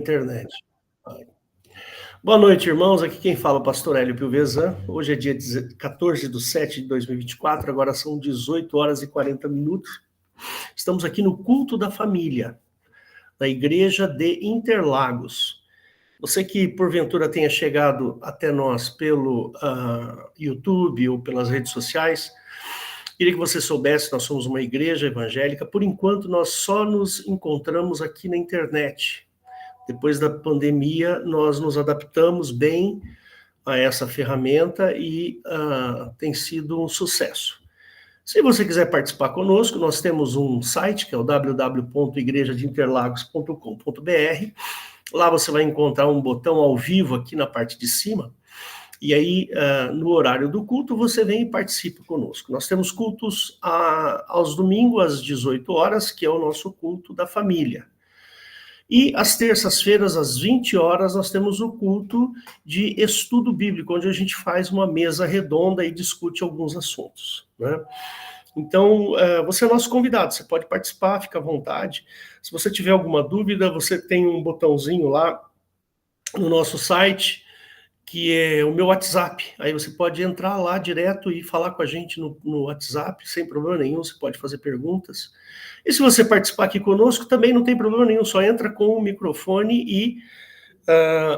internet. Boa noite, irmãos. Aqui quem fala é o pastor Hélio Pilvezan. Hoje é dia 14/7/2024, agora são 18 horas e 40 minutos. Estamos aqui no culto da família, da Igreja de Interlagos. Você que, porventura, tenha chegado até nós pelo YouTube ou pelas redes sociais, queria que você soubesse, nós somos uma igreja evangélica. Por enquanto, nós só nos encontramos aqui na internet. Depois da pandemia, nós nos adaptamos bem a essa ferramenta e tem sido um sucesso. Se você quiser participar conosco, nós temos um site, que é o www.igrejadeinterlagos.com.br. Lá você vai encontrar um botão ao vivo aqui na parte de cima. E aí, no horário do culto, você vem e participa conosco. Nós temos cultos aos domingos, às 18 horas, que é o nosso culto da família. E às terças-feiras, às 20 horas, nós temos o culto de estudo bíblico, onde a gente faz uma mesa redonda e discute alguns assuntos, né? Então, você é nosso convidado, você pode participar, fica à vontade. Se você tiver alguma dúvida, você tem um botãozinho lá no nosso site, que é o meu WhatsApp. Aí você pode entrar lá direto e falar com a gente no WhatsApp, sem problema nenhum, você pode fazer perguntas. E se você participar aqui conosco, também não tem problema nenhum, só entra com o microfone e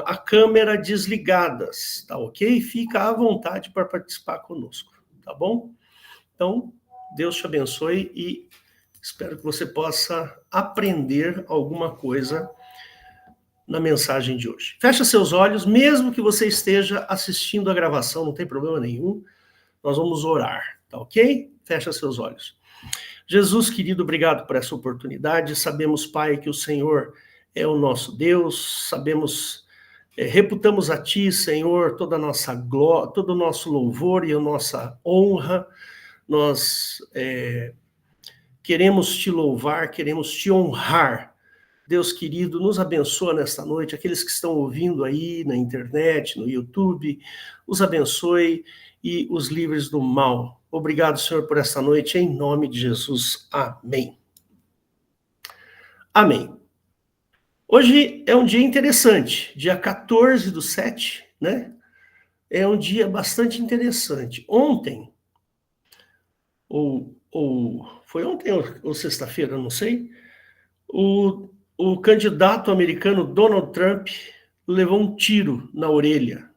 a câmera desligadas, tá ok? Fica à vontade para participar conosco, tá bom? Então, Deus te abençoe e espero que você possa aprender alguma coisa na mensagem de hoje. Fecha seus olhos, mesmo que você esteja assistindo a gravação, não tem problema nenhum. Nós vamos orar, tá ok? Fecha seus olhos. Jesus, querido, obrigado por essa oportunidade. Sabemos, Pai, que o Senhor é o nosso Deus. Sabemos, reputamos a Ti, Senhor, toda a nossa glória, todo o nosso louvor e a nossa honra. Nós queremos Te louvar, queremos Te honrar. Deus querido, nos abençoa nesta noite, aqueles que estão ouvindo aí na internet, no YouTube, os abençoe e os livres do mal. Obrigado, Senhor, por esta noite, em nome de Jesus. Amém. Amém. Hoje é um dia interessante, dia 14/7, né? É um dia bastante interessante. Ontem, foi ontem ou sexta-feira, não sei, o candidato americano Donald Trump levou um tiro na orelha,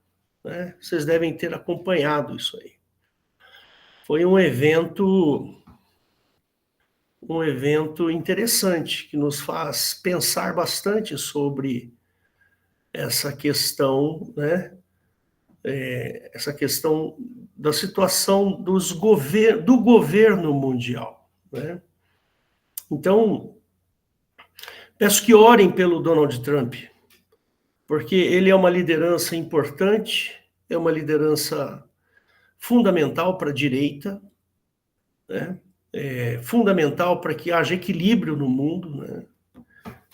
né? Vocês devem ter acompanhado isso aí. Foi um evento interessante, que nos faz pensar bastante sobre essa questão, né? Essa questão da situação do governo mundial, né? Então, peço que orem pelo Donald Trump, porque ele é uma liderança importante, é uma liderança fundamental para a direita, né? É fundamental para que haja equilíbrio no mundo, né?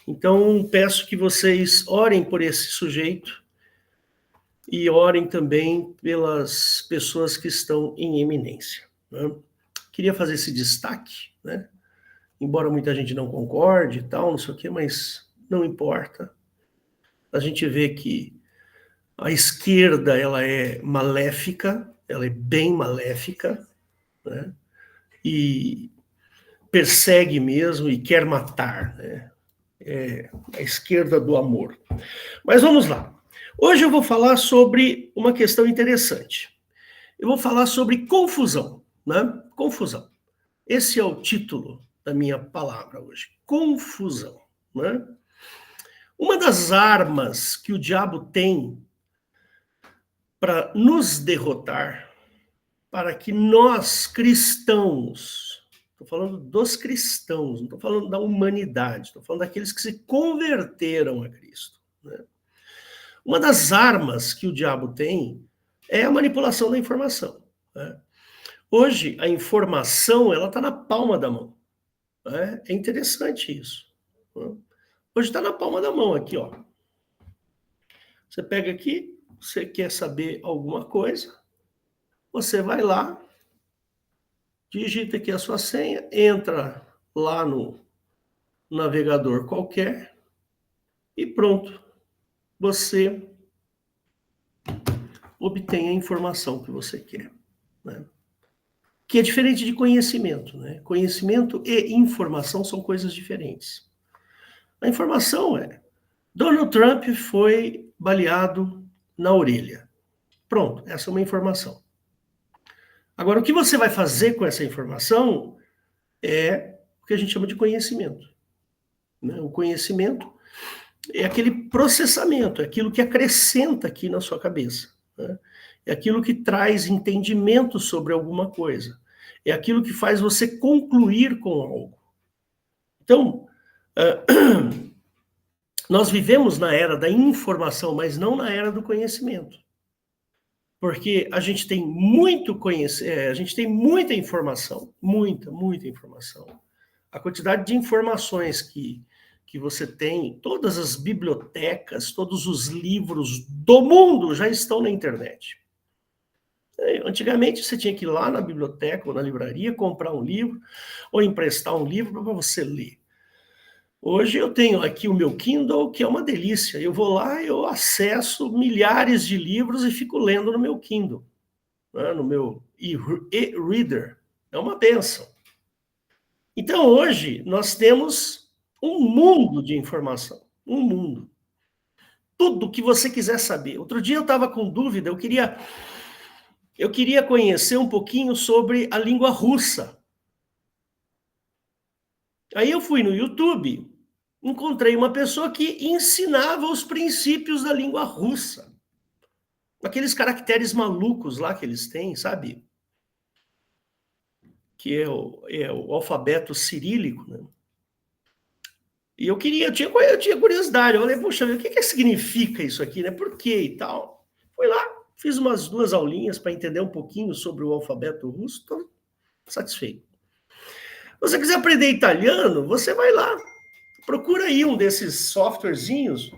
Então, peço que vocês orem por esse sujeito e orem também pelas pessoas que estão em eminência, né? Queria fazer esse destaque, né? Embora muita gente não concorde e tal, não sei o quê, mas não importa. A gente vê que a esquerda, ela é maléfica, ela é bem maléfica, né? E persegue mesmo e quer matar, né? É a esquerda do amor. Mas vamos lá. Hoje eu vou falar sobre uma questão interessante. Eu vou falar sobre confusão, né? Confusão. Esse é o título da minha palavra hoje. Confusão, né? Uma das armas que o diabo tem para nos derrotar, para que nós cristãos, estou falando dos cristãos, não estou falando da humanidade, estou falando daqueles que se converteram a Cristo, né? Uma das armas que o diabo tem é a manipulação da informação, né? Hoje, a informação, ela está na palma da mão, né? É interessante isso, né? Hoje está na palma da mão aqui, ó. Você pega aqui, você quer saber alguma coisa, você vai lá, digita aqui a sua senha, entra lá no navegador qualquer, e pronto, você obtém a informação que você quer, né? Que é diferente de conhecimento, né? Conhecimento e informação são coisas diferentes. A informação é: Donald Trump foi baleado na orelha. Pronto, essa é uma informação. Agora, o que você vai fazer com essa informação é o que a gente chama de conhecimento, né? O conhecimento é aquele processamento, é aquilo que acrescenta aqui na sua cabeça, né? É aquilo que traz entendimento sobre alguma coisa. É aquilo que faz você concluir com algo. Então, nós vivemos na era da informação, mas não na era do conhecimento. Porque a gente tem a gente tem muita informação, muita informação. A quantidade de informações que você tem, todas as bibliotecas, todos os livros do mundo já estão na internet. Antigamente você tinha que ir lá na biblioteca ou na livraria comprar um livro ou emprestar um livro para você ler. Hoje eu tenho aqui o meu Kindle, que é uma delícia. Eu vou lá, eu acesso milhares de livros e fico lendo no meu Kindle, né, no meu e-reader. É uma benção. Então hoje nós temos um mundo de informação, um mundo. Tudo que você quiser saber. Outro dia eu estava com dúvida, eu queria conhecer um pouquinho sobre a língua russa. Aí eu fui no YouTube, encontrei uma pessoa que ensinava os princípios da língua russa. Aqueles caracteres malucos lá que eles têm, sabe? Que é o alfabeto cirílico, né? E eu tinha curiosidade, eu falei, poxa, o que significa isso aqui, né? Por quê e tal? Fui lá, fiz umas 2 aulinhas para entender um pouquinho sobre o alfabeto russo, estou satisfeito. Se você quiser aprender italiano, você vai lá, procura aí um desses softwarezinhos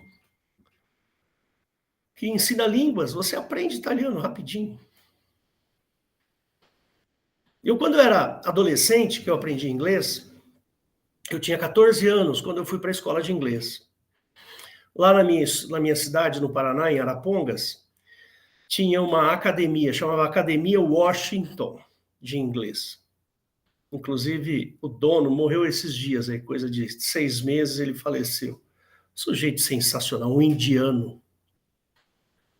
que ensina línguas, você aprende italiano rapidinho. Eu, quando era adolescente, que eu aprendi inglês, eu tinha 14 anos quando eu fui para a escola de inglês. Lá na minha cidade, no Paraná, em Arapongas, tinha uma academia, chamava Academia Washington, de inglês. Inclusive, o dono morreu esses dias, aí, coisa de 6 meses, ele faleceu. Sujeito sensacional, um indiano.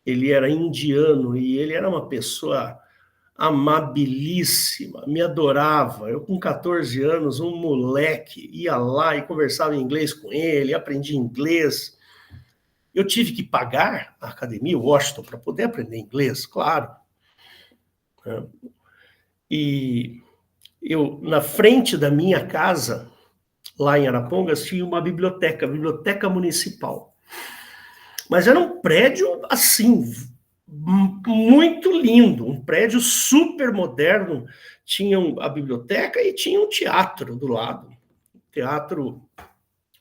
Ele era indiano e ele era uma pessoa amabilíssima, me adorava. Eu, com 14 anos, um moleque, ia lá e conversava em inglês com ele, aprendi inglês. Eu tive que pagar a academia Washington para poder aprender inglês, claro. E eu, na frente da minha casa, lá em Arapongas, tinha uma biblioteca, a Biblioteca Municipal. Mas era um prédio, assim, muito lindo, um prédio super moderno. Tinha a biblioteca e tinha um teatro do lado. Teatro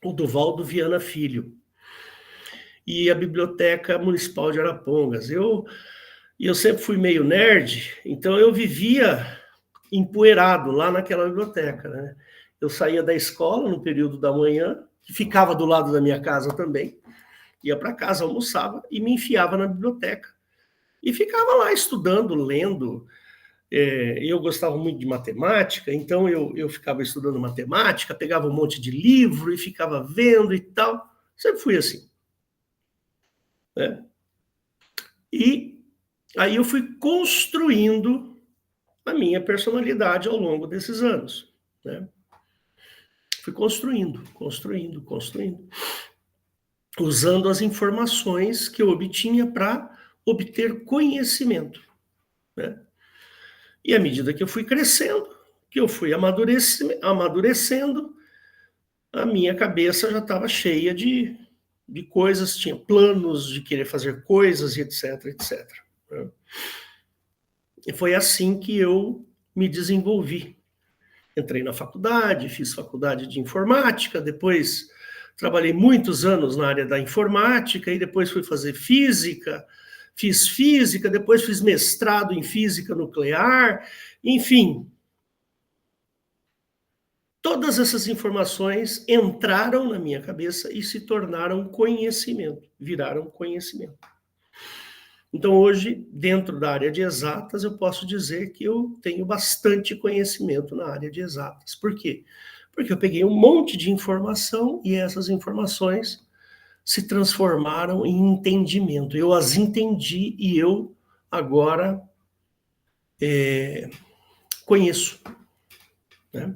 Oduvaldo Viana Filho. E a Biblioteca Municipal de Arapongas. Eu sempre fui meio nerd, então eu vivia empoeirado lá naquela biblioteca, né? Eu saía da escola no período da manhã, que ficava do lado da minha casa também, ia para casa, almoçava e me enfiava na biblioteca. E ficava lá estudando, lendo. Eu gostava muito de matemática, então eu ficava estudando matemática, pegava um monte de livro e ficava vendo e tal. Sempre fui assim, né? E aí eu fui construindo a minha personalidade ao longo desses anos, né? Fui construindo, usando as informações que eu obtinha para obter conhecimento, né? E à medida que eu fui crescendo, que eu fui amadurecendo, a minha cabeça já estava cheia de coisas, tinha planos de querer fazer coisas e etc, etc. Né? E foi assim que eu me desenvolvi. Entrei na faculdade, fiz faculdade de informática, depois trabalhei muitos anos na área da informática e depois fui fazer física, fiz física, depois fiz mestrado em física nuclear, enfim. todas essas informações entraram na minha cabeça e se tornaram conhecimento, viraram conhecimento. Então, hoje, dentro da área de exatas, eu posso dizer que eu tenho bastante conhecimento na área de exatas. Por quê? Porque eu peguei um monte de informação e essas informações se transformaram em entendimento. Eu as entendi e eu agora conheço, né?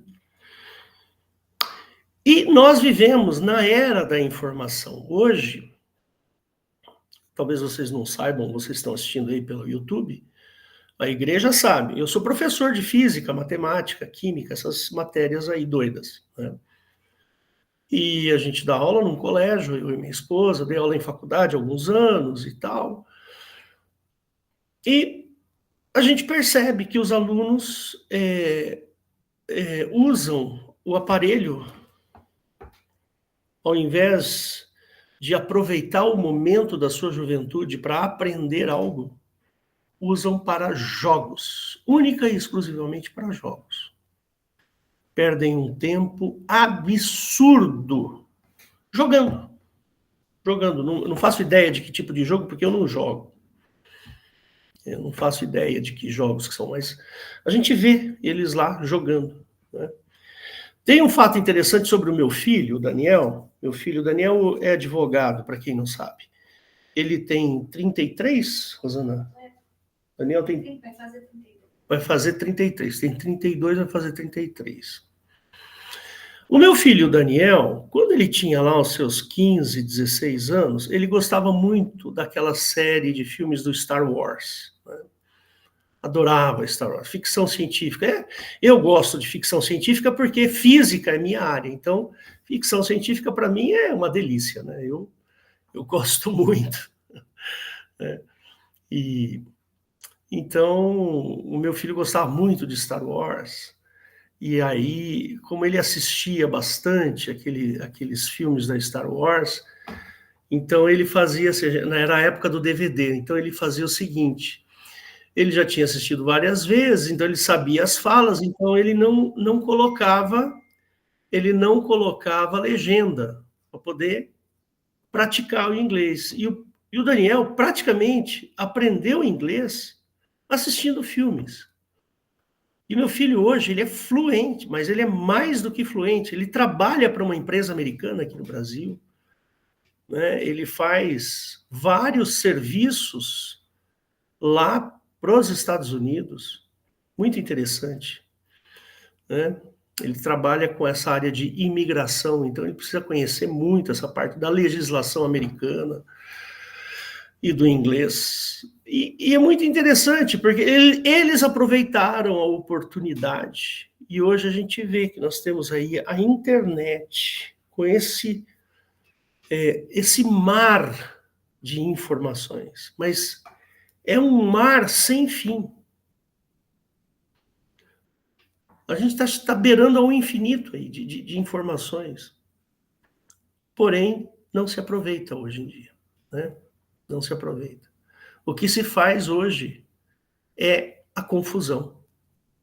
E nós vivemos na era da informação. Hoje, talvez vocês não saibam, vocês estão assistindo aí pelo YouTube, a igreja sabe, eu sou professor de física, matemática, química, essas matérias aí doidas, né? E a gente dá aula num colégio, eu e minha esposa, dei aula em faculdade há alguns anos e tal. E a gente percebe que os alunos usam o aparelho, ao invés de aproveitar o momento da sua juventude para aprender algo, usam para jogos, única e exclusivamente para jogos. Perdem um tempo absurdo jogando. Não faço ideia de que tipo de jogo, porque eu não jogo. Eu não faço ideia de que jogos que são, mas a gente vê eles lá jogando, né? Tem um fato interessante sobre o meu filho, o Daniel. Meu filho, o Daniel, é advogado, para quem não sabe. Ele tem 33, Rosana? Daniel tem... Vai fazer 32. Vai fazer 33. Tem 32, vai fazer 33. O meu filho, o Daniel, quando ele tinha lá os seus 15, 16 anos, ele gostava muito daquela série de filmes do Star Wars, né? Adorava Star Wars, ficção científica. Eu gosto de ficção científica porque física é minha área, então ficção científica para mim é uma delícia, né? Eu gosto muito, né? E então o meu filho gostava muito de Star Wars, e aí, como ele assistia bastante aqueles filmes da Star Wars, então ele fazia, era a época do DVD, então ele fazia o seguinte: ele já tinha assistido várias vezes, então ele sabia as falas, então ele não colocava legenda para poder praticar o inglês. E o Daniel praticamente aprendeu inglês assistindo filmes. E meu filho hoje, ele é fluente, mas ele é mais do que fluente. Ele trabalha para uma empresa americana aqui no Brasil, né? Ele faz vários serviços lá para os Estados Unidos, muito interessante, né? Ele trabalha com essa área de imigração, então ele precisa conhecer muito essa parte da legislação americana e do inglês. E é muito interessante, porque eles aproveitaram a oportunidade. E hoje a gente vê que nós temos aí a internet com esse mar de informações, mas é um mar sem fim. A gente está beirando ao infinito aí de informações. Porém, não se aproveita hoje em dia, né? Não se aproveita. O que se faz hoje é a confusão.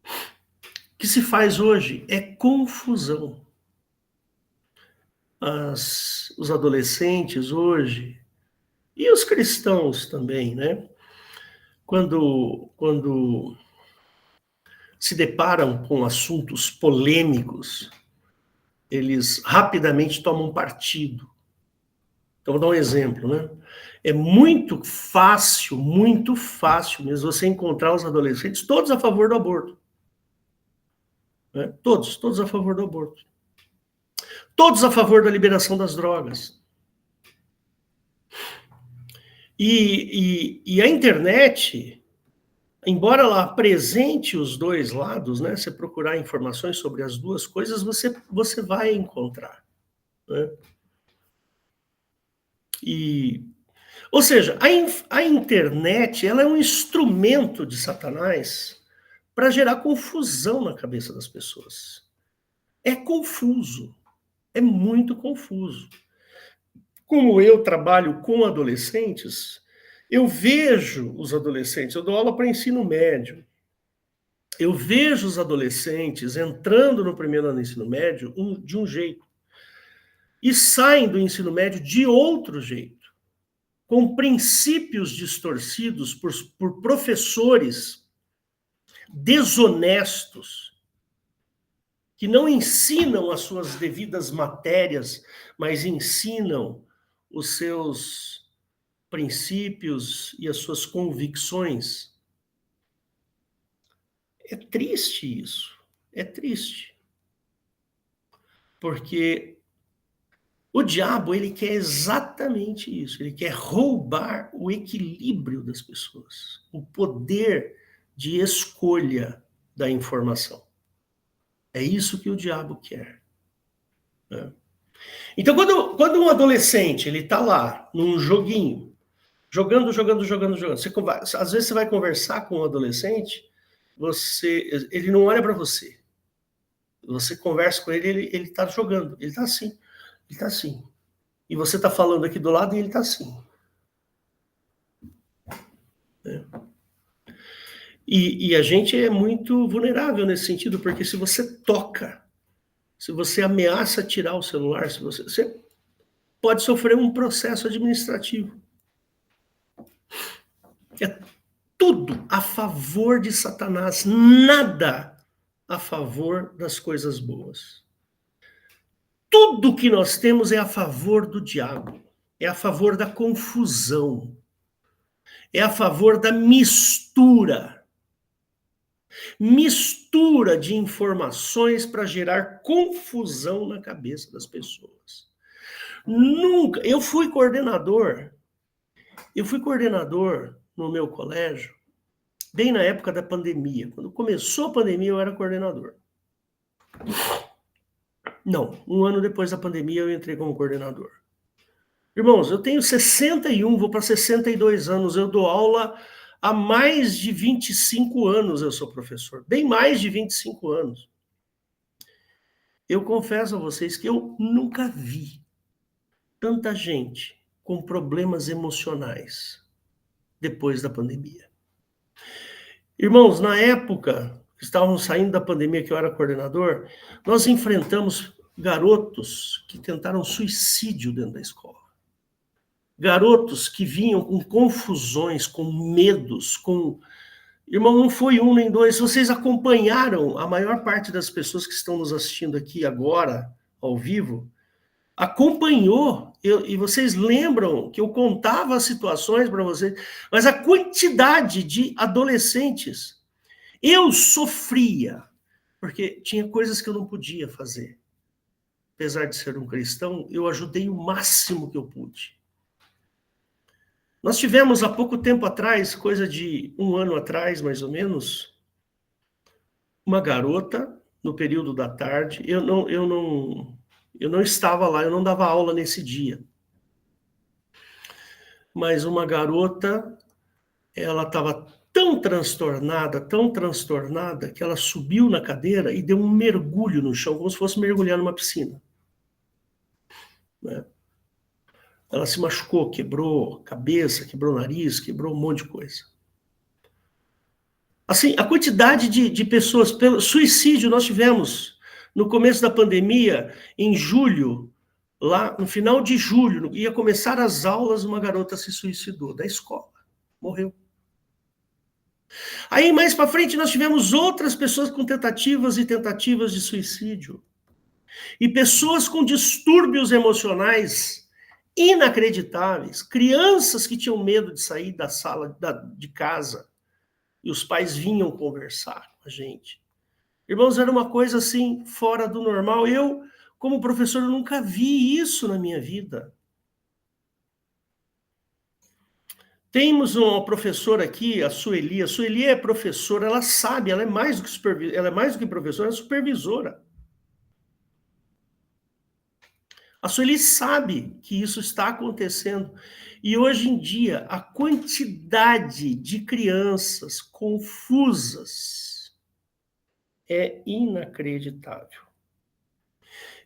O que se faz hoje é confusão. Os adolescentes hoje, e os cristãos também, né? Quando se deparam com assuntos polêmicos, eles rapidamente tomam partido. Então, vou dar um exemplo, né? É muito fácil mesmo você encontrar os adolescentes todos a favor do aborto, né? Todos a favor do aborto. Todos a favor da liberação das drogas. E a internet, embora ela apresente os dois lados, né? Você procurar informações sobre as duas coisas, você vai encontrar, né? Ou seja, a internet, ela é um instrumento de Satanás para gerar confusão na cabeça das pessoas. É confuso, é muito confuso. Como eu trabalho com adolescentes, eu vejo os adolescentes, eu dou aula para ensino médio. eu vejo os adolescentes entrando no primeiro ano do ensino médio de um jeito e saem do ensino médio de outro jeito, com princípios distorcidos por professores desonestos, que não ensinam as suas devidas matérias, mas ensinam os seus princípios e as suas convicções. É triste isso, é triste. Porque o diabo, ele quer exatamente isso, ele quer roubar o equilíbrio das pessoas, o poder de escolha da informação. É isso que o diabo quer, né? Então, quando um adolescente, ele está lá, num joguinho, jogando, às vezes você vai conversar com um adolescente, ele não olha para você. Você conversa com ele está jogando, ele está assim. E você está falando aqui do lado e ele está assim. Né? E a gente é muito vulnerável nesse sentido, porque se você toca, se você ameaça tirar o celular, você pode sofrer um processo administrativo. É tudo a favor de Satanás, nada a favor das coisas boas. Tudo que nós temos é a favor do diabo, é a favor da confusão, é a favor da mistura de informações para gerar confusão na cabeça das pessoas. Nunca, eu fui coordenador no meu colégio, bem na época da pandemia. Quando começou a pandemia, eu era coordenador. Não, um ano depois da pandemia eu entrei como coordenador. Irmãos, eu tenho 61, vou para 62 anos, eu dou aula há mais de 25 anos, eu sou professor, bem mais de 25 anos. Eu confesso a vocês que eu nunca vi tanta gente com problemas emocionais depois da pandemia. Irmãos, na época que estávamos saindo da pandemia, que eu era coordenador, nós enfrentamos garotos que tentaram suicídio dentro da escola. Garotos que vinham com confusões, com medos, com... Irmão, não foi um nem dois. Vocês acompanharam, a maior parte das pessoas que estão nos assistindo aqui agora, ao vivo, acompanhou, e vocês lembram que eu contava as situações para vocês, mas a quantidade de adolescentes, eu sofria, porque tinha coisas que eu não podia fazer. Apesar de ser um cristão, eu ajudei o máximo que eu pude. Nós tivemos há pouco tempo atrás, coisa de um ano atrás, mais ou menos, uma garota, no período da tarde, eu não estava lá, eu não dava aula nesse dia. Mas uma garota, ela estava tão transtornada, que ela subiu na cadeira e deu um mergulho no chão, como se fosse mergulhar numa piscina. Né? Ela se machucou, quebrou cabeça, quebrou nariz, quebrou um monte de coisa. Assim, a quantidade de pessoas, pelo suicídio nós tivemos no começo da pandemia, em julho, lá no final de julho, ia começar as aulas, uma garota se suicidou da escola, morreu. Aí mais para frente nós tivemos outras pessoas com tentativas e tentativas de suicídio. E pessoas com distúrbios emocionais inacreditáveis, crianças que tinham medo de sair da sala de casa. E os pais vinham conversar com a gente. Irmãos, era uma coisa assim, fora do normal. Eu, como professor, eu nunca vi isso na minha vida. Temos uma professora aqui, a Sueli. A Sueli é professora, ela sabe, ela é mais do que professora, ela é supervisora. A Sueli sabe que isso está acontecendo. E hoje em dia, a quantidade de crianças confusas é inacreditável.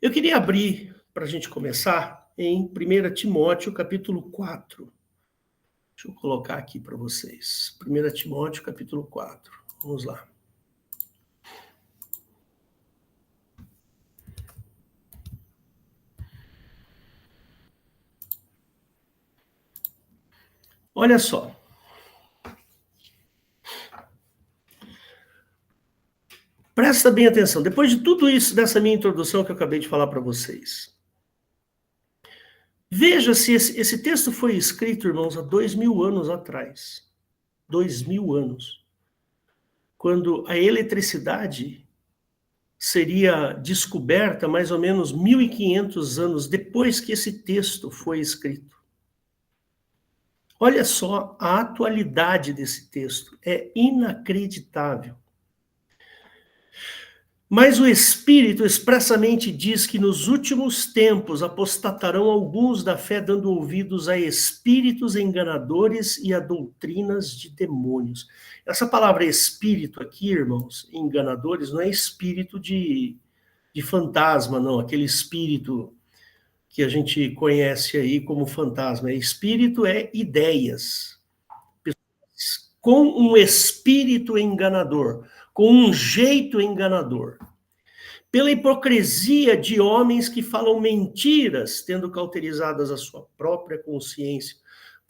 Eu queria abrir, para a gente começar, em 1 Timóteo, capítulo 4. Deixa eu colocar aqui para vocês. 1 Timóteo, capítulo 4. Vamos lá. Olha só. Presta bem atenção. Depois de tudo isso, dessa minha introdução que eu acabei de falar para vocês, veja se esse texto foi escrito, irmãos, há 2000 anos atrás. 2000 anos. Quando a eletricidade seria descoberta mais ou menos 1500 anos depois que esse texto foi escrito. Olha só a atualidade desse texto. É inacreditável. Mas o Espírito expressamente diz que nos últimos tempos apostatarão alguns da fé, dando ouvidos a espíritos enganadores e a doutrinas de demônios. Essa palavra espírito aqui, irmãos, enganadores, não é espírito de fantasma, não. Aquele espírito que a gente conhece aí como fantasma. Espírito é ideias. Com um espírito enganador, com um jeito enganador. Pela hipocrisia de homens que falam mentiras, tendo cauterizadas a sua própria consciência,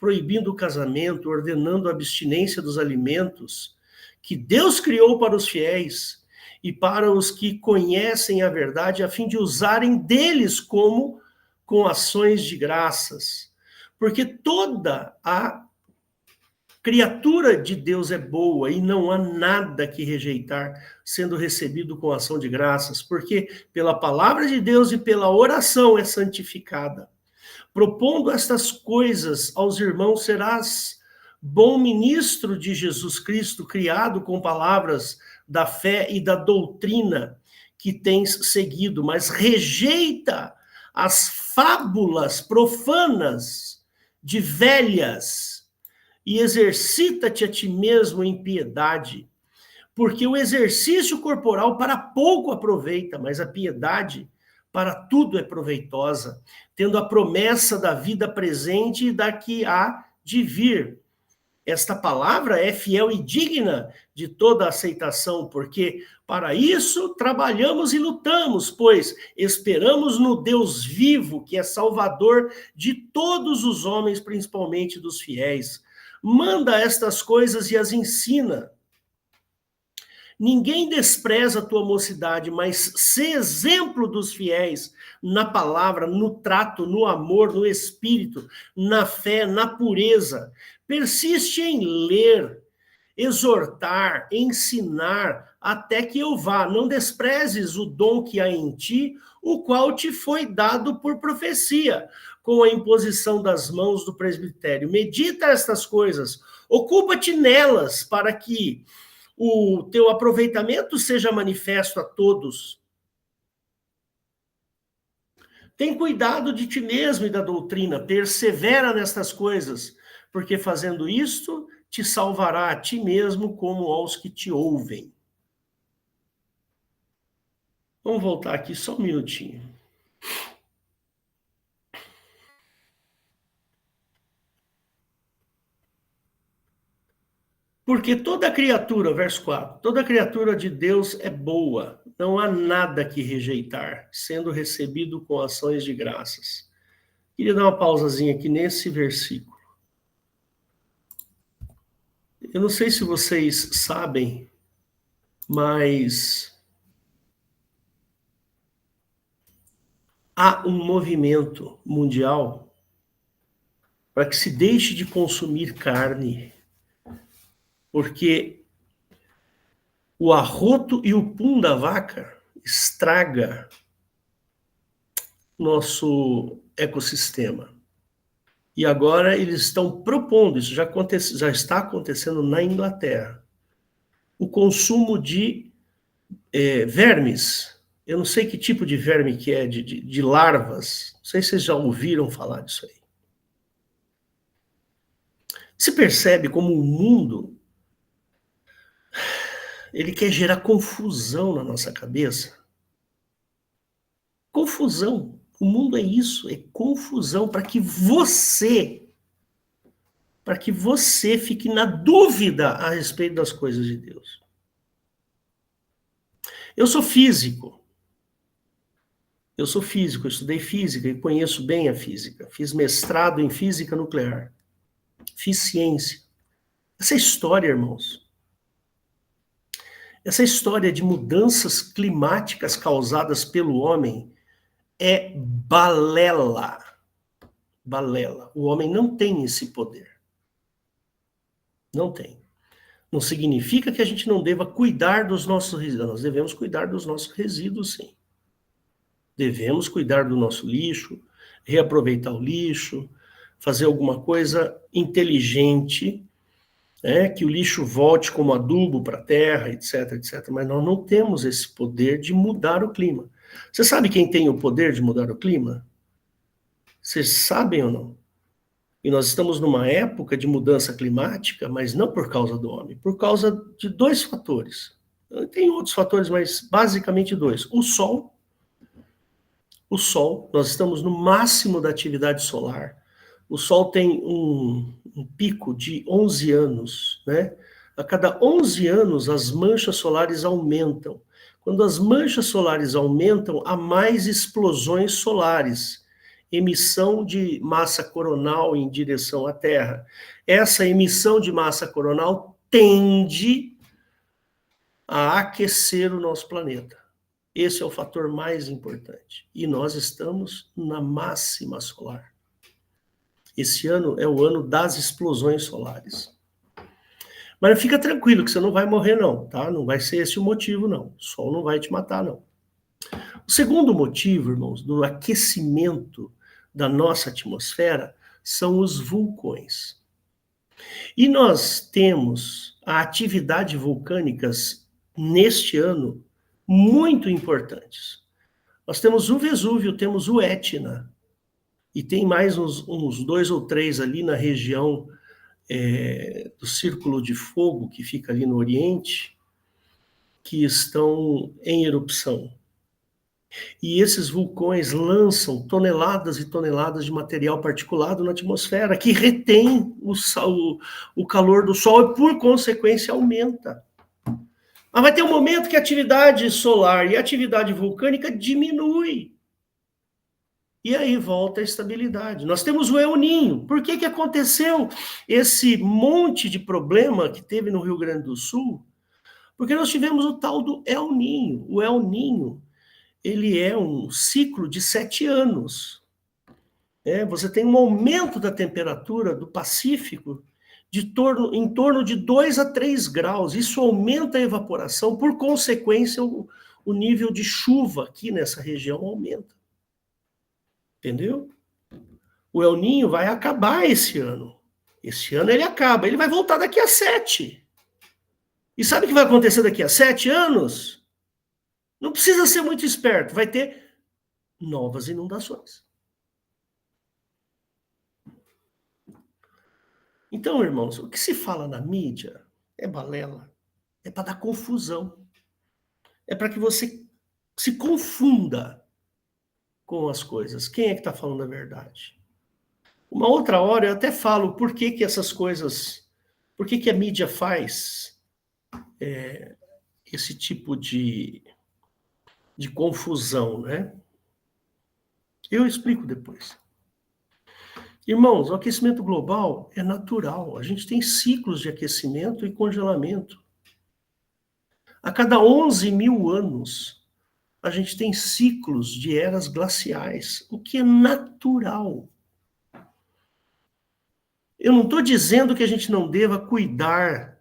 proibindo o casamento, ordenando a abstinência dos alimentos que Deus criou para os fiéis e para os que conhecem a verdade, a fim de usarem deles como com ações de graças. Porque toda a criatura de Deus é boa e não há nada que rejeitar, sendo recebido com ação de graças, porque pela palavra de Deus e pela oração é santificada. Propondo estas coisas aos irmãos, serás bom ministro de Jesus Cristo, criado com palavras da fé e da doutrina que tens seguido, mas rejeita as fábulas profanas de velhas e exercita-te a ti mesmo em piedade, porque o exercício corporal para pouco aproveita, mas a piedade para tudo é proveitosa, tendo a promessa da vida presente e da que há de vir. Esta palavra é fiel e digna de toda aceitação, porque para isso trabalhamos e lutamos, pois esperamos no Deus vivo, que é Salvador de todos os homens, principalmente dos fiéis. Manda estas coisas e as ensina. Ninguém despreza a tua mocidade, mas sê exemplo dos fiéis na palavra, no trato, no amor, no espírito, na fé, na pureza. Persiste em ler, exortar, ensinar, até que eu vá. Não desprezes o dom que há em ti, o qual te foi dado por profecia, com a imposição das mãos do presbitério. Medita estas coisas, ocupa-te nelas, para que o teu aproveitamento seja manifesto a todos. Tem cuidado de ti mesmo e da doutrina, persevera nestas coisas, porque fazendo isto, te salvará a ti mesmo como aos que te ouvem. Vamos voltar aqui só um minutinho. Porque toda criatura, verso 4, toda criatura de Deus é boa, não há nada que rejeitar, sendo recebido com ações de graças. Queria dar uma pausazinha aqui nesse versículo. Eu não sei se vocês sabem, mas há um movimento mundial para que se deixe de consumir carne, porque o arroto e o pum da vaca estraga nosso ecossistema. E agora eles estão propondo, isso já está acontecendo na Inglaterra, o consumo de vermes. Eu não sei que tipo de verme que é, de larvas. Não sei se vocês já ouviram falar disso aí. Se percebe como o mundo ele quer gerar confusão na nossa cabeça. Confusão. O mundo é isso, é confusão para que você fique na dúvida a respeito das coisas de Deus. Eu sou físico, eu estudei física e conheço bem a física. Fiz mestrado em física nuclear. fiz ciência. Essa história, irmãos, essa história de mudanças climáticas causadas pelo homem é balela. Balela. O homem não tem esse poder. Não tem. Não significa que a gente não deva cuidar dos nossos resíduos. Nós devemos cuidar dos nossos resíduos, sim. Devemos cuidar do nosso lixo, reaproveitar o lixo, fazer alguma coisa inteligente, que o lixo volte como adubo para a terra, etc, etc. Mas nós não temos esse poder de mudar o clima. Você sabe quem tem o poder de mudar o clima? Vocês sabem ou não? E nós estamos numa época de mudança climática, mas não por causa do homem, por causa de dois fatores. Tem outros fatores, mas basicamente dois. O Sol, nós estamos no máximo da atividade solar. O Sol tem um pico de 11 anos, né? A cada 11 anos, as manchas solares aumentam. Quando as manchas solares aumentam, há mais explosões solares, emissão de massa coronal em direção à Terra. Essa emissão de massa coronal tende a aquecer o nosso planeta. Esse é o fator mais importante. E nós estamos na máxima solar. Esse ano é o ano das explosões solares. Mas fica tranquilo que você não vai morrer não, tá? Não vai ser esse o motivo não. O sol não vai te matar não. O segundo motivo, irmãos, do aquecimento da nossa atmosfera são os vulcões. E nós temos atividades vulcânicas neste ano muito importantes. Nós temos o Vesúvio, temos o Etna, e tem mais uns 2 ou 3 ali na região do Círculo de Fogo, que fica ali no Oriente, que estão em erupção. E esses vulcões lançam toneladas e toneladas de material particulado na atmosfera, que retém o calor do Sol e, por consequência, aumenta. Mas vai ter um momento que a atividade solar e a atividade vulcânica diminui. E aí volta a estabilidade. Nós temos o El Niño. Por que aconteceu esse monte de problema que teve no Rio Grande do Sul? Porque nós tivemos o tal do El Niño. O El Niño, ele é um ciclo de 7 anos. Você tem um aumento da temperatura do Pacífico em torno de 2 a 3 graus. Isso aumenta a evaporação, por consequência, o nível de chuva aqui nessa região aumenta. Entendeu? O El Niño vai acabar esse ano. Esse ano ele acaba. Ele vai voltar daqui a 7. E sabe o que vai acontecer daqui a 7 anos? Não precisa ser muito esperto. Vai ter novas inundações. Então, irmãos, o que se fala na mídia é balela. É para dar confusão. É para que você se confunda com as coisas. Quem é que está falando a verdade? Uma outra hora eu até falo por que essas coisas, por que a mídia faz esse tipo de confusão, né? Eu explico depois. Irmãos, o aquecimento global é natural. A gente tem ciclos de aquecimento e congelamento. A cada 11 mil anos, a gente tem ciclos de eras glaciais, o que é natural. Eu não estou dizendo que a gente não deva cuidar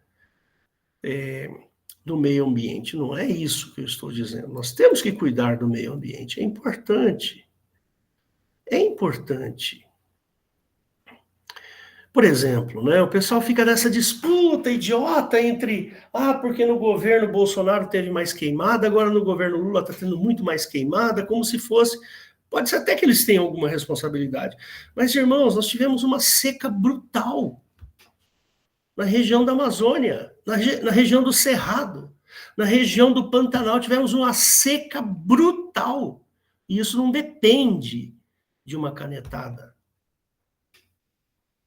do meio ambiente, não é isso que eu estou dizendo. Nós temos que cuidar do meio ambiente, é importante. É importante. Por exemplo, o pessoal fica nessa disputa idiota entre, porque no governo Bolsonaro teve mais queimada, agora no governo Lula está tendo muito mais queimada, como se fosse... Pode ser até que eles tenham alguma responsabilidade. Mas, irmãos, nós tivemos uma seca brutal na região da Amazônia, na região do Cerrado, na região do Pantanal. Tivemos uma seca brutal. E isso não depende de uma canetada.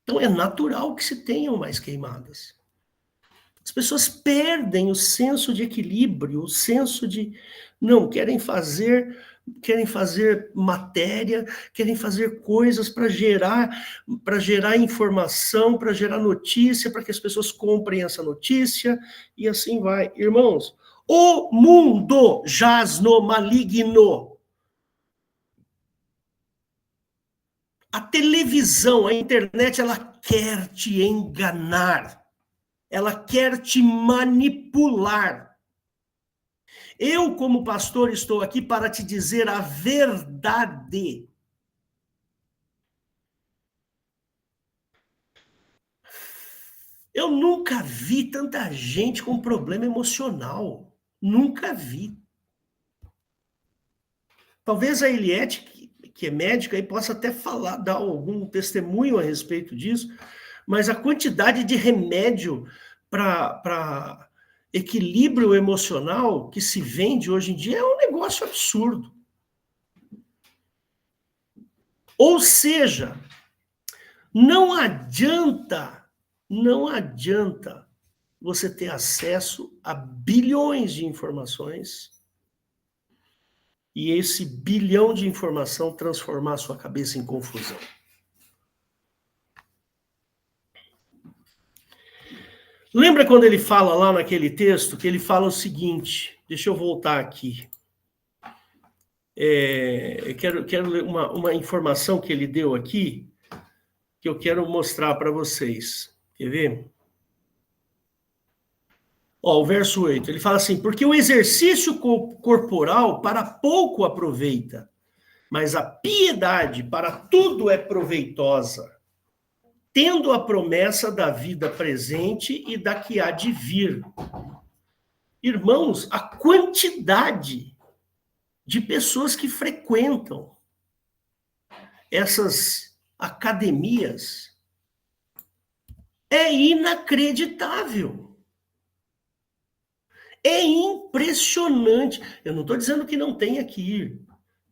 Então, é natural que se tenham mais queimadas. As pessoas perdem o senso de equilíbrio, o senso de... Não, querem fazer querem fazer matéria, querem fazer coisas para gerar informação, para gerar notícia, para que as pessoas comprem essa notícia, e assim vai. Irmãos, o mundo jaz no maligno. A televisão, a internet, ela quer te enganar. Ela quer te manipular. Eu, como pastor, estou aqui para te dizer a verdade. Eu nunca vi tanta gente com problema emocional. Nunca vi. Talvez a Eliette, que é médica, aí possa até falar, dar algum testemunho a respeito disso, mas a quantidade de remédio para equilíbrio emocional que se vende hoje em dia é um negócio absurdo. Ou seja, não adianta você ter acesso a bilhões de informações e esse bilhão de informação transformar a sua cabeça em confusão. Lembra quando ele fala lá naquele texto, que ele fala o seguinte, deixa eu voltar aqui. Eu quero ler uma informação que ele deu aqui, que eu quero mostrar para vocês. Quer ver? Ó, o verso 8, ele fala assim, porque o exercício corporal para pouco aproveita, mas a piedade para tudo é proveitosa, tendo a promessa da vida presente e da que há de vir. Irmãos, a quantidade de pessoas que frequentam essas academias é inacreditável. É impressionante. Eu não estou dizendo que não tenha que ir,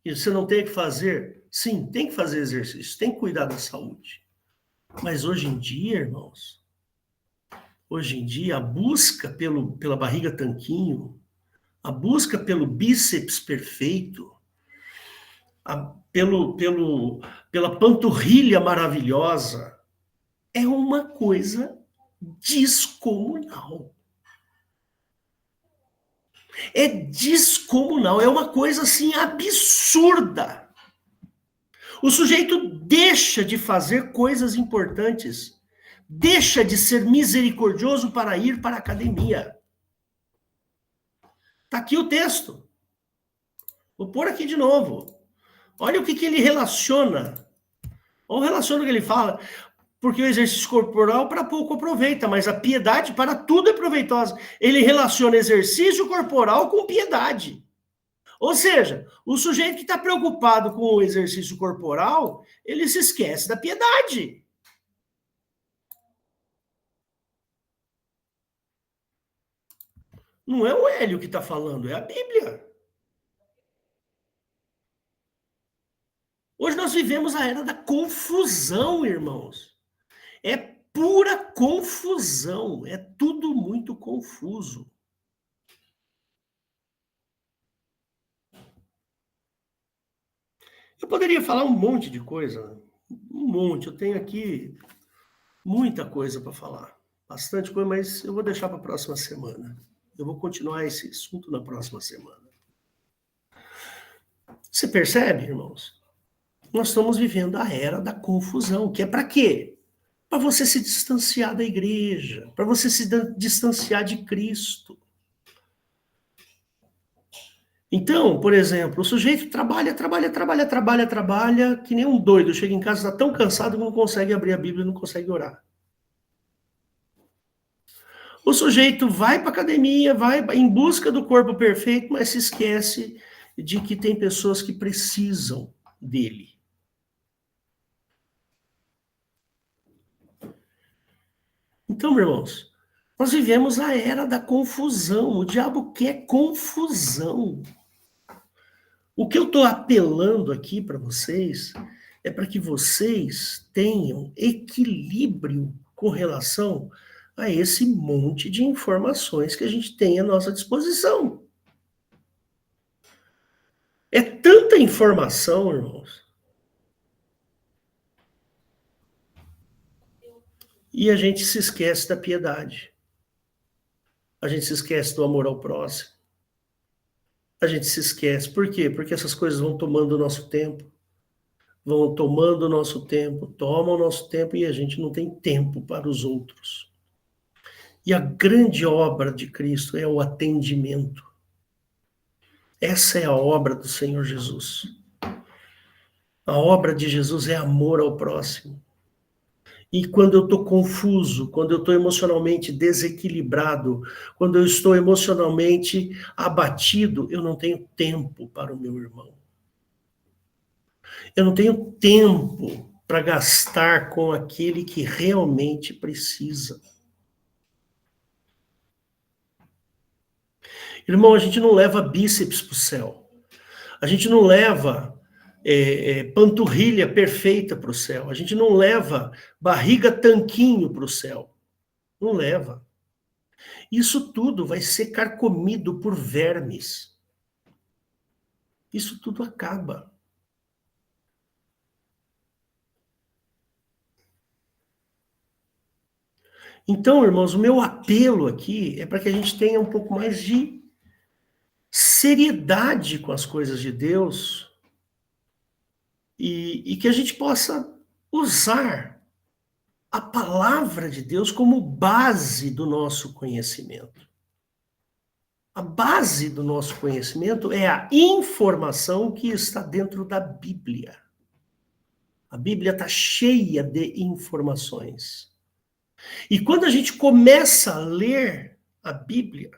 que você não tenha que fazer. Sim, tem que fazer exercício, tem que cuidar da saúde. Mas hoje em dia, irmãos, a busca pela barriga tanquinho, a busca pelo bíceps perfeito, pela panturrilha maravilhosa, é uma coisa descomunal. É descomunal, é uma coisa assim absurda. O sujeito deixa de fazer coisas importantes, deixa de ser misericordioso para ir para a academia. Está aqui o texto. Vou pôr aqui de novo. Olha o que ele relaciona. Olha o relaciona que ele fala. Porque o exercício corporal para pouco aproveita, mas a piedade para tudo é proveitosa. Ele relaciona exercício corporal com piedade. Ou seja, o sujeito que está preocupado com o exercício corporal, ele se esquece da piedade. Não é o Hélio que está falando, é a Bíblia. Hoje nós vivemos a era da confusão, irmãos. É pura confusão, é tudo muito confuso. Eu poderia falar um monte de coisa, um monte. Eu tenho aqui muita coisa para falar, bastante coisa, mas eu vou deixar para a próxima semana. Eu vou continuar esse assunto na próxima semana. Você percebe, irmãos? Nós estamos vivendo a era da confusão, que é para quê? Para você se distanciar da igreja, para você se distanciar de Cristo. Então, por exemplo, o sujeito trabalha, que nem um doido, chega em casa, está tão cansado que não consegue abrir a Bíblia, não consegue orar. O sujeito vai para a academia, vai em busca do corpo perfeito, mas se esquece de que tem pessoas que precisam dele. Então, meus irmãos, nós vivemos a era da confusão. O diabo quer confusão. O que eu estou apelando aqui para vocês é para que vocês tenham equilíbrio com relação a esse monte de informações que a gente tem à nossa disposição. É tanta informação, irmãos. E a gente se esquece da piedade. A gente se esquece do amor ao próximo. A gente se esquece. Por quê? Porque essas coisas vão tomando o nosso tempo. Vão tomando o nosso tempo, tomam o nosso tempo e a gente não tem tempo para os outros. E a grande obra de Cristo é o atendimento. Essa é a obra do Senhor Jesus. A obra de Jesus é amor ao próximo. E quando eu estou confuso, quando eu estou emocionalmente desequilibrado, quando eu estou emocionalmente abatido, eu não tenho tempo para o meu irmão. Eu não tenho tempo para gastar com aquele que realmente precisa. Irmão, a gente não leva bíceps para o céu. A gente não leva panturrilha perfeita para o céu. A gente não leva barriga tanquinho para o céu. Não leva. Isso tudo vai ser carcomido por vermes. Isso tudo acaba. Então, irmãos, o meu apelo aqui é para que a gente tenha um pouco mais de seriedade com as coisas de Deus e que a gente possa usar a palavra de Deus como base do nosso conhecimento. A base do nosso conhecimento é a informação que está dentro da Bíblia. A Bíblia está cheia de informações. E quando a gente começa a ler a Bíblia,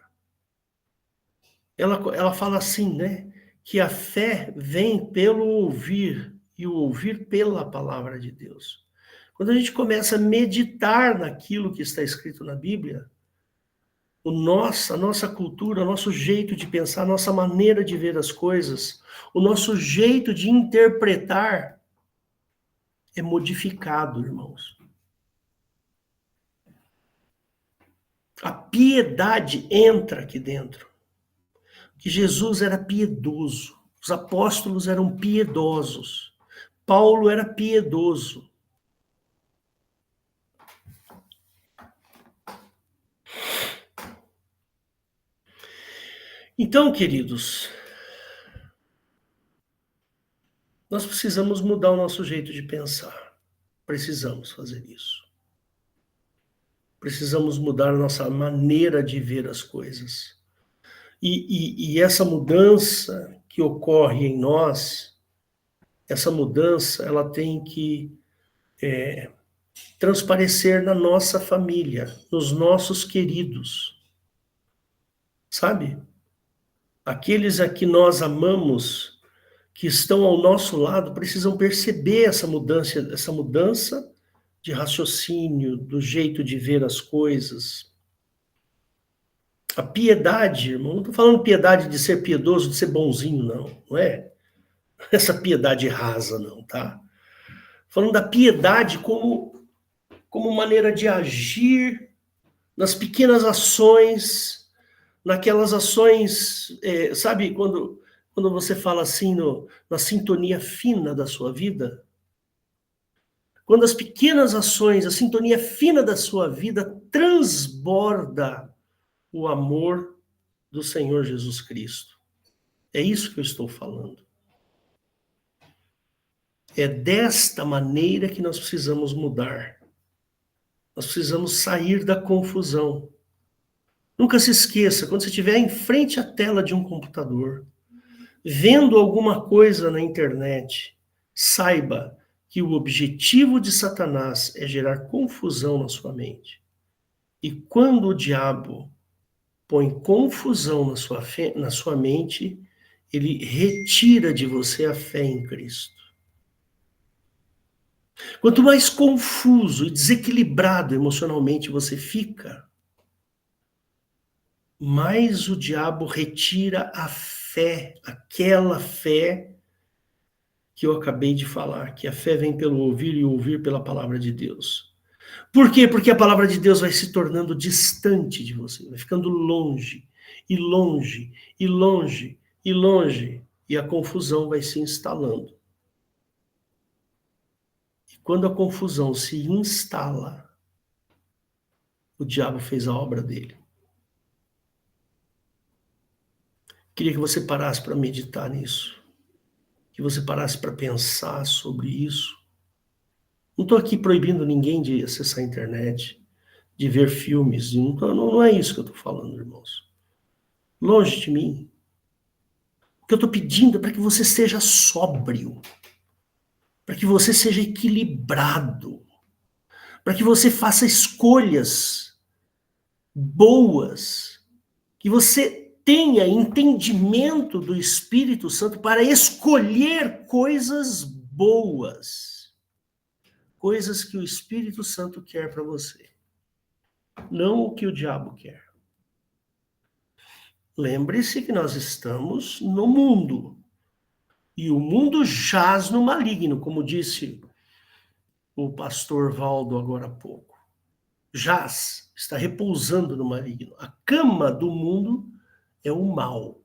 ela fala assim, né? Que a fé vem pelo ouvir, e o ouvir pela palavra de Deus. Quando a gente começa a meditar naquilo que está escrito na Bíblia, a nossa cultura, o nosso jeito de pensar, a nossa maneira de ver as coisas, o nosso jeito de interpretar é modificado, irmãos. A piedade entra aqui dentro. Que Jesus era piedoso, os apóstolos eram piedosos, Paulo era piedoso. Então, queridos, nós precisamos mudar o nosso jeito de pensar. Precisamos fazer isso. Precisamos mudar a nossa maneira de ver as coisas. E essa mudança que ocorre em nós, essa mudança, ela tem que transparecer na nossa família, nos nossos queridos. Sabe? Aqueles a que nós amamos, que estão ao nosso lado, precisam perceber essa mudança de raciocínio, do jeito de ver as coisas. A piedade, irmão, não estou falando piedade de ser piedoso, de ser bonzinho, não é? Essa piedade rasa, não, tá? Falando da piedade como maneira de agir nas pequenas ações, naquelas ações, sabe, quando você fala assim na sintonia fina da sua vida, quando as pequenas ações, a sintonia fina da sua vida transborda o amor do Senhor Jesus Cristo. É isso que eu estou falando. É desta maneira que nós precisamos mudar. Nós precisamos sair da confusão. Nunca se esqueça, quando você estiver em frente à tela de um computador, vendo alguma coisa na internet, saiba que o objetivo de Satanás é gerar confusão na sua mente. E quando o diabo põe confusão na sua mente, ele retira de você a fé em Cristo. Quanto mais confuso e desequilibrado emocionalmente você fica, mais o diabo retira a fé, aquela fé que eu acabei de falar, que a fé vem pelo ouvir e ouvir pela palavra de Deus. Por quê? Porque a palavra de Deus vai se tornando distante de você, vai ficando longe, e longe, e longe, e longe. e a confusão vai se instalando. E quando a confusão se instala, o diabo fez a obra dele. Queria que você parasse para meditar nisso, que você parasse para pensar sobre isso. Não estou aqui proibindo ninguém de acessar a internet, de ver filmes, não é isso que eu estou falando, irmãos. Longe de mim. O que eu estou pedindo é para que você seja sóbrio, para que você seja equilibrado, para que você faça escolhas boas, que você tenha entendimento do Espírito Santo para escolher coisas boas, coisas que o Espírito Santo quer para você, não o que o diabo quer. Lembre-se que nós estamos no mundo, e o mundo jaz no maligno, como disse o pastor Valdo agora há pouco. Jaz, está repousando no maligno. A cama do mundo é o mal.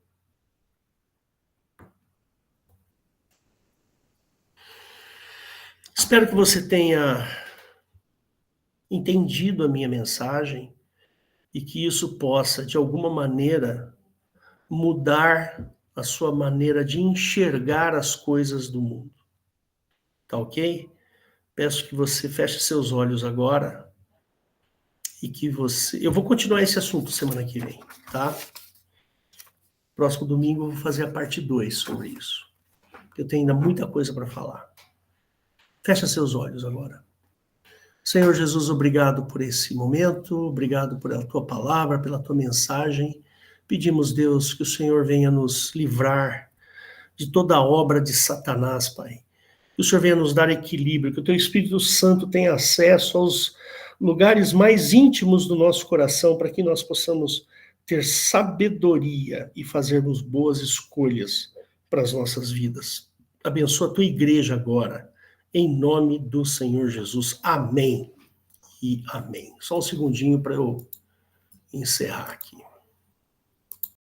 Espero que você tenha entendido a minha mensagem e que isso possa, de alguma maneira, mudar a sua maneira de enxergar as coisas do mundo. Tá ok? Peço que você feche seus olhos agora e que você... Eu vou continuar esse assunto semana que vem, tá? Próximo domingo eu vou fazer a parte 2 sobre isso. Eu tenho ainda muita coisa para falar. Fecha seus olhos agora. Senhor Jesus, obrigado por esse momento, obrigado pela tua palavra, pela tua mensagem. Pedimos, Deus, que o Senhor venha nos livrar de toda a obra de Satanás, Pai. Que o Senhor venha nos dar equilíbrio, que o teu Espírito Santo tenha acesso aos lugares mais íntimos do nosso coração, para que nós possamos ter sabedoria e fazermos boas escolhas para as nossas vidas. Abençoa a tua igreja agora, em nome do Senhor Jesus. Amém e amém. Só um segundinho para eu encerrar aqui.